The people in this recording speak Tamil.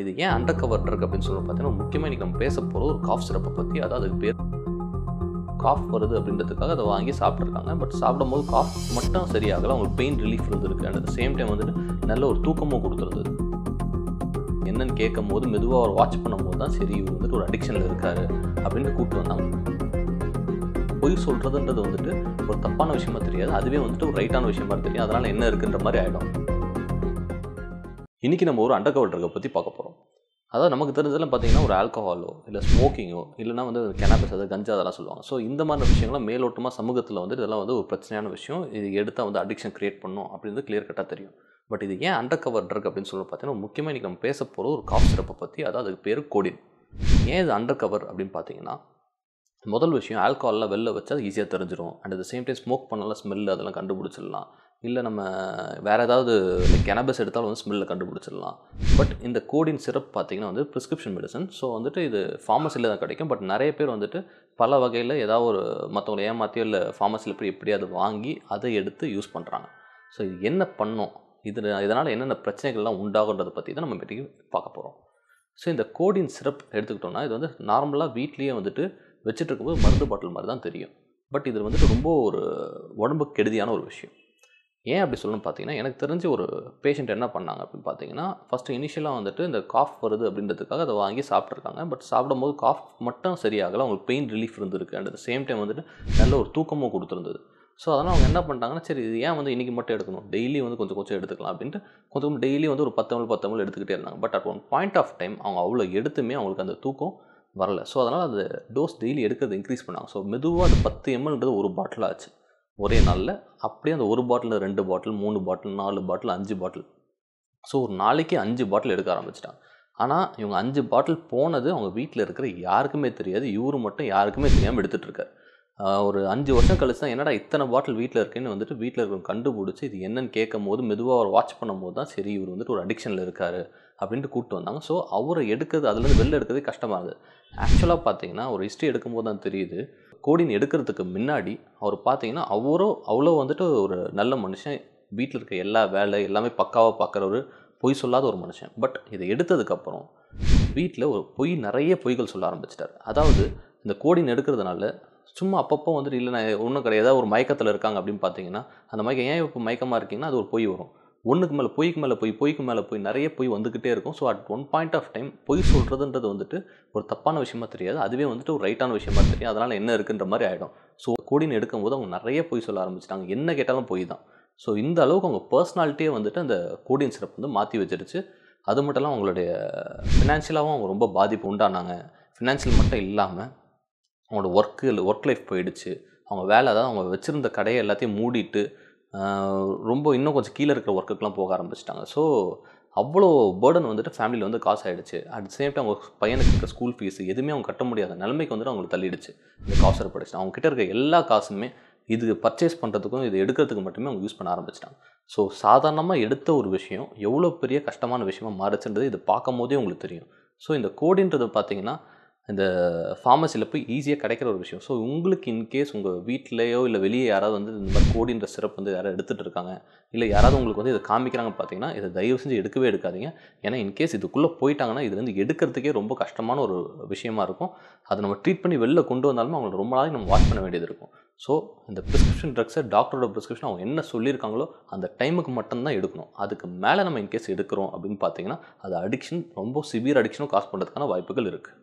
இது ஏன் அண்டர் கவர் ட்ரக் அப்படின்னு சொல்லி பார்த்தீங்கன்னா, முக்கியமாக இன்றைக்கி நம்ம பேச போகிறது ஒரு காஃப் சிரப்பை பற்றி. அதாவது அதுக்கு பேர் காஃப் வருது அப்படின்றதுக்காக அதை வாங்கி சாப்பிட்ருக்காங்க. பட் சாப்பிடும்போது காஃப் மட்டும் சரியாகலை, அவங்களுக்கு பெயின் ரிலீஃப் இருந்திருக்கு. அண்ட் அட் சேம் டைம் வந்துட்டு நல்ல ஒரு தூக்கமும் கொடுத்துருந்தது. என்னன்னு கேட்கும் போது மெதுவாக அவர் வாட்ச் பண்ணும்போது தான் சரி இவர் வந்துட்டு ஒரு அடிக்ஷனில் இருக்கார் அப்படின்னு கூப்பிட்டு வந்தாங்க. பொய் சொல்கிறதுன்றது வந்துட்டு ஒரு தப்பான விஷயமா தெரியாது, அதுவே வந்துட்டு ஒரு ரைட்டான விஷயமா தெரியும். அதனால் என்ன இருக்குன்ற மாதிரி ஆகிடும். இன்றைக்கி நம்ம ஒரு அண்டர் கவர் ட்ரக்கை பற்றி பார்க்க போகிறோம். அதாவது நமக்கு தெரிஞ்சதெல்லாம் பார்த்தீங்கன்னா ஒரு ஆல்கஹாலோ இல்லை ஸ்மோக்கிங்கோ இல்லைனா வந்து கெனாபிஸ், அது கஞ்சா, அதெல்லாம் சொல்லுவாங்க. ஸோ இந்த மாதிரி விஷயங்கள்லாம் மேலோட்டமாக சமூகத்தில் வந்து இதெல்லாம் வந்து ஒரு பிரச்சனையான விஷயம். இது எடுத்தால் வந்து அடிக்ஷன் கிரியேட் பண்ணும் அப்படின்றது கிளியர் கட்டாக தெரியும். பட் இது ஏன் அண்டர் கவர் ட்ரக் அப்படின்னு சொல்லி பார்த்தீங்கன்னா, முக்கியமாக இன்றைக்கி நம்ம பேச போகிறது ஒரு காஃப் சிரப்பை பற்றி. அதாவது அதுக்கு பேர் கோடின். ஏன் இது அண்டர் கவர் அப்படின்னு பார்த்தீங்கன்னா, முதல் விஷயம் ஆல்கஹால்லாம் வெளில வச்சா அது ஈஸியாக தெரிஞ்சிடும். And at same time smoke பண்ணலாம், ஸ்மெல் அதெல்லாம் கண்டுபிடிச்சிடலாம். இல்லை நம்ம வேறு ஏதாவது கெனாபிஸ் எடுத்தாலும் வந்து ஸ்மெல்லில் கண்டுபிடிச்சிடலாம். பட் இந்த கோடின் சிரப் பார்த்திங்கன்னா வந்து ப்ரிஸ்கிரிப்ஷன் மெடிசன். ஸோ வந்துட்டு இது ஃபார்மசியில் தான் கிடைக்கும். பட் நிறைய பேர் வந்துட்டு பல வகையில் ஏதாவது ஒரு மற்றவங்களை ஏமாற்றியோ இல்லை ஃபார்மசியில் போய் எப்படியாவது வாங்கி அதை எடுத்து யூஸ் பண்ணுறாங்க. ஸோ இது என்ன பண்ணும், இதனால் என்னென்ன பிரச்சனைகள்லாம் உண்டாகுன்றதை பற்றி தான் நம்ம இன்றைக்கி பார்க்க போகிறோம். ஸோ இந்த கோடின் சிரப் எடுத்துக்கிட்டோம்னா, இது வந்து நார்மலாக வீட்லேயே வந்துட்டு வச்சுட்டு இருக்கும்போது மருந்து பாட்டில் மாதிரி தான் தெரியும். பட் இது வந்துட்டு ரொம்ப ஒரு உடம்புக்கு கெடுதியான ஒரு விஷயம். ஏன் அப்படி சொல்லணும்னு பார்த்தீங்கன்னா, எனக்கு தெரிஞ்ச ஒரு பேஷண்ட் என்ன பண்ணாங்க அப்படின்னு பார்த்தீங்கன்னா, ஃபஸ்ட்டு இனிஷியலாக வந்துட்டு இந்த காஃப் வருது அப்படின்றதுக்காக அதை வாங்கி சாப்பிட்ருக்காங்க. பட் சாப்பிடும்போது காஃப் மட்டும் சரியாகலை, அவங்களுக்கு பெயின் ரிலீஃப் இருந்திருக்கு. அண்ட் அட் சேம் டைம் வந்துட்டு நல்ல ஒரு தூக்கமும் கொடுத்துருந்தது. ஸோ அதனால் அவங்க என்ன பண்ணிட்டாங்கன்னா, சரி இது ஏன் வந்து இன்றைக்கி மட்டும் எடுக்கணும், டெய்லி வந்து கொஞ்சம் கொஞ்சம் எடுத்துக்கலாம் அப்படின்ட்டு கொஞ்சம் டெய்லி வந்து ஒரு 10 ml எடுத்துக்கிட்டே இருந்தாங்க. But at one point of time அவங்க அவ்வளோ எடுத்துமே அவங்களுக்கு அந்த தூக்கம் வரல. ஸோ அதனால் அந்த டோஸ் டெய்லி எடுக்கிறது இன்க்ரீஸ் பண்ணாங்க. ஸோ மெதுவாக அது 10 mlன்றது ஒரு பாட்டில் ஆச்சு ஒரே நாளில். அப்படியே அந்த ஒரு பாட்டில் 2 பாட்டில் 3 பாட்டில் 4 பாட்டில் 5 பாட்டில். ஸோ ஒரு நாளைக்கு 5 பாட்டில் எடுக்க ஆரம்பிச்சிட்டாங்க. ஆனால் இவங்க 5 பாட்டில் போனது அவங்க வீட்டில் இருக்கிற யாருக்குமே தெரியாது. இவரு மட்டும் யாருக்குமே தெரியாமல் எடுத்துகிட்ருக்காரு. ஒரு 5 வருஷம் கழிச்சு தான் என்னடா இத்தனை பாட்டில் வீட்டில் இருக்குன்னு வந்துட்டு வீட்டில் இருக்கிறவங்க கண்டுபிடிச்சி இது என்னன்னு கேட்கும் போது மெதுவாக அவர் வாட்ச் பண்ணும்போது தான் சரி இவர் வந்துட்டு ஒரு அடிக்ஷனில் இருக்கார் அப்படின்ட்டு கூப்பிட்டு வந்தாங்க. ஸோ அவரை எடுக்கிறது, அதுலேருந்து வெளில எடுக்கிறதே கஷ்டமாக இருந்தது. ஆக்சுவலாக பார்த்தீங்கன்னா ஒரு ஹிஸ்ட்ரி எடுக்கும்போது தான் தெரியுது, கோடின் எடுக்கிறதுக்கு முன்னாடி அவர் பார்த்தீங்கன்னா அவ்வளோ வந்துட்டு ஒரு நல்ல மனுஷன், வீட்டில் இருக்க எல்லா வேலை எல்லாமே பக்காவாக பார்க்குறவர், பொய் சொல்லாத ஒரு மனுஷன். பட் இதை எடுத்ததுக்கப்புறம் வீட்டில் ஒரு நிறைய பொய்கள் சொல்ல ஆரம்பிச்சிட்டார். அதாவது இந்த கோடின் எடுக்கிறதுனால சும்மா அப்பப்போ வந்துட்டு இல்லை நான் ஒன்றும் கிடையாது, ஏதாவது ஒரு மயக்கத்தில் இருக்காங்க அப்படின்னு பார்த்தீங்கன்னா, அந்த மயக்கம் ஏன் இப்போ மயக்கமாக இருக்கீங்கன்னா அது ஒரு பொய் வரும். ஒன்றுக்கு மேலே பொய்க்கு மேலே பொய்க்கு மேலே நிறைய பொய் வந்துக்கிட்டே இருக்கும். So at one point of time பொய் சொல்கிறதுன்றது வந்துட்டு ஒரு தப்பான விஷயமா தெரியாது, அதுவே வந்துட்டு ஒரு ரைட்டான விஷயமா தெரியும். அதனால் என்ன இருக்குன்ற மாதிரி ஆகிடும். ஸோ கோடின் எடுக்கும்போது அவங்க நிறைய பொய் சொல்ல ஆரம்பிச்சிட்டாங்க. என்ன கேட்டாலும் பொய் தான். ஸோ இந்த அளவுக்கு அவங்க பர்சனாலிட்டியே வந்துட்டு அந்த கோடின் சிரப் வந்து மாற்றி வச்சிருச்சு. அது மட்டும் இல்லாமல் அவங்களுடைய ஃபினான்ஷியலாகவும் அவங்க ரொம்ப பாதிப்பு உண்டானாங்க. ஃபினான்ஷியல் மட்டும் இல்லாமல் அவங்களோட ஒர்க் லைஃப் போயிடுச்சு. அவங்க வேலை, அதாவது அவங்க வச்சுருந்த கடையை எல்லாத்தையும் மூடிட்டு ரொம்ப இன்னும் கொஞ்சம் கீழே இருக்கிற ஒர்க்குக்கெலாம் போக ஆரம்பிச்சிட்டாங்க. ஸோ அவ்வளோ பேர்டன் வந்துட்டு ஃபேமிலியில் வந்து காசு ஆகிடுச்சு. அட் சேம் டைம் அவங்க பையனுக்கு இருக்க ஸ்கூல் ஃபீஸ் எதுவுமே அவங்க கட்ட முடியாத நிலைமைக்கு வந்துட்டு அவங்களுக்கு தள்ளிடுச்சு. இந்த காசு படிச்சு அவங்க கிட்ட இருக்க எல்லா காசுமே இது பர்ச்சேஸ் பண்ணுறதுக்கும் இது எடுக்கிறதுக்கு மட்டுமே அவங்க யூஸ் பண்ண ஆரம்பிச்சிட்டாங்க. ஸோ சாதாரணமாக எடுத்த ஒரு விஷயம் எவ்வளோ பெரிய கஷ்டமான விஷயமா மாறுச்சுன்றது இது பார்க்கும் போதே உங்களுக்கு தெரியும். ஸோ இந்த கோடின்றது பார்த்தீங்கன்னா இந்த ஃபார்மசியில் போய் ஈஸியாக கிடைக்கிற ஒரு விஷயம். ஸோ உங்களுக்கு இன்கேஸ் உங்கள் வீட்டிலையோ இல்லை வெளியே யாராவது வந்து இந்த மாதிரி கோடின்ற சிரப் வந்து யாராவது எடுத்துகிட்டு இருக்காங்க, இல்லை யாராவது உங்களுக்கு வந்து இதை காமிக்கிறாங்க பார்த்தீங்கன்னா, இதை தயவு செஞ்சு எடுக்கவே எடுக்காதீங்க. ஏன்னா இன்கேஸ் இதுக்குள்ளே போயிட்டாங்கன்னா இதுலேருந்து எடுக்கிறதுக்கே ரொம்ப கஷ்டமான ஒரு விஷயமா இருக்கும். அதை நம்ம ட்ரீட் பண்ணி வெளில கொண்டு வந்தாலுமே அவங்களை ரொம்ப நாளைக்கு நம்ம வாட்ச் பண்ண வேண்டியது இருக்கும். ஸோ இந்த ப்ரிஸ்கிரிப்ஷன் ட்ரக்ஸை டாக்டரோட ப்ரிஸ்கிரிப்ஷன் அவங்க என்ன சொல்லியிருக்காங்களோ அந்த டைமுக்கு மட்டும்தான் எடுக்கணும். அதுக்கு மேலே நம்ம இன்கேஸ் எடுக்கிறோம் அப்படின்னு பார்த்தீங்கன்னா அது அடிக்ஷன், ரொம்ப சிவியர் அடிக்ஷனும் காஸ் பண்ணுறதுக்கான வாய்ப்புகள் இருக்குது.